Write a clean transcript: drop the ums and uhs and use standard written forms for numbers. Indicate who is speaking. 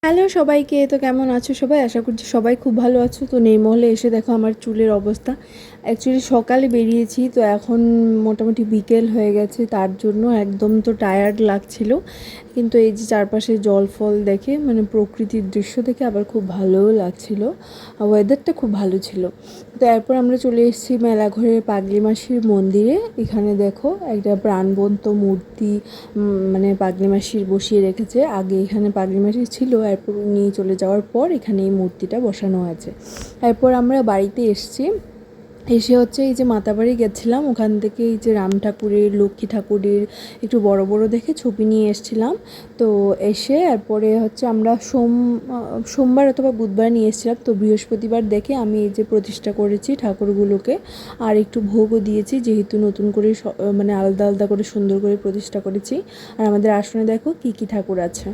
Speaker 1: Hello সবাইকে, তো কেমন আছো সবাই? আশা করছি সবাই খুব ভালো আছো। তো নির্মলে এসে দেখো আমার চুলের অবস্থা। অ্যাকচুয়ালি সকালে বেরিয়েছি, তো এখন মোটামুটি বিকেল হয়ে গেছে, তার জন্য একদম তো টায়ার্ড লাগছিল। কিন্তু এই যে চারপাশে জল ফল দেখে, মানে প্রকৃতির দৃশ্য দেখে আবার খুব ভালোও লাগছিল। ওয়েদারটা খুব ভালো ছিল। তো এরপর আমরা চলে এসেছি মেলাঘরের পাগলি মাসির মন্দিরে। এখানে দেখো একটা প্রাণবন্ত মূর্তি, মানে পাগলি মাসির বসিয়ে রেখেছে। আগে এখানে পাগলি মাসি ছিল, এরপর উনি চলে যাওয়ার পর এখানে এই মূর্তিটা বসানো আছে। এরপর আমরা বাড়িতে এসেছি। এসে হচ্ছে এই যে মাতাবাড়ি গেছিলাম, ওখান থেকে এই যে রাম ঠাকুরের, লক্ষ্মী ঠাকুরের একটু বড় বড় দেখে ছবি নিয়ে এসেছিলাম। তো এসে এরপরে হচ্ছে আমরা সোমবার অথবা বুধবার নিয়ে এসেছিলাম। তো বৃহস্পতিবার দেখে আমি এই যে প্রতিষ্ঠা করেছি ঠাকুরগুলোকে, আর একটু ভোগও দিয়েছি, যেহেতু নতুন করে মানে আলাদা আলাদা করে সুন্দর করে প্রতিষ্ঠা করেছি। আর আমাদের আসনে দেখো কী কী ঠাকুর আছে।